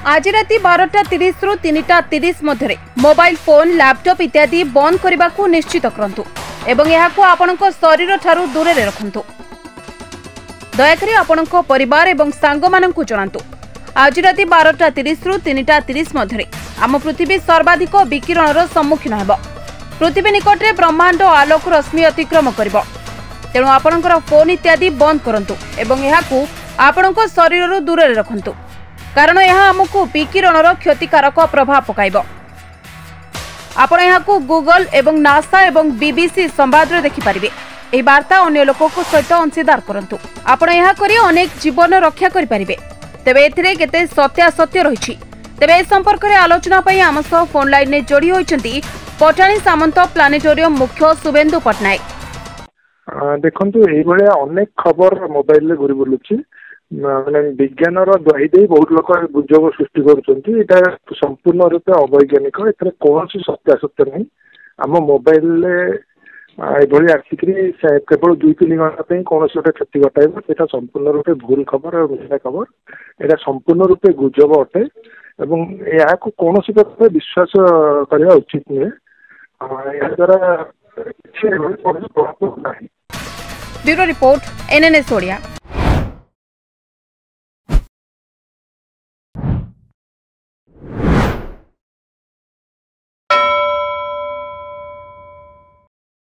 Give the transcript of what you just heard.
आज राति 12:30 रु 3:30 मध्य मोबाइल फोन लैपटॉप इत्यादि बंद करने को निश्चित करूँ एवं यह आपण शरीर ठारू दूर रखु। दयाकोरी आपण परिवार एवं सांग मानू जनातु। आज राति 12:30 रु 3:30 मध्य आम पृथ्वी सर्वाधिक विकिरणर सम्मुखीन हेब। पृथ्वी निकटरे ब्रह्मांड आलोक रश्मि अतिक्रम करिब। तेणु आपणकर फोन इत्यादि बंद करंतु एवं यहाकू आपणक शरीर दूर रखंतु कारण यह आमको विकिरणर क्षतिकारक प्रभाव पकाइब। आपण यहाकू गूगल एवं नासा एवं बीबीसी संवाद रे देखि परिबे। एही वार्ता अन्य लोकक सहित अंशीदार करंतु। आपण यहा करी अनेक जीवन रक्षा करि परिबे। तेबे एथिरे केते सत्यासत्य रहिछि तेबे ए संपर्क रे आलोचना पई आम सह फोन लाइन ने जोड़ी होइछंती पटाणी सामंत प्लानेटोरियम मुख्य शुभेन्दु पटनायक। देखंतु एही भलिया अनेक खबर मोबाइल रे घुरी बुलुछि माने विज्ञान द्वाही दे बहुत लोक गुजब सृष्टि कर संपूर्ण रूपे अवैज्ञानिक एथरे कौन सत्यासत्य नहीं। आम मोबाइल ये आसिक केवल 2-3 घंटा कौन गोटे क्षति घटाइब से संपूर्ण रूपे भूल खबर और मिथ्या खबर यहाँ संपूर्ण रूपे गुजब अटे एवं यहाँ कौन प्रकार विश्वास करने उचित नुहे। या द्वारा ब्यूरो रिपोर्ट NNS ओडिया।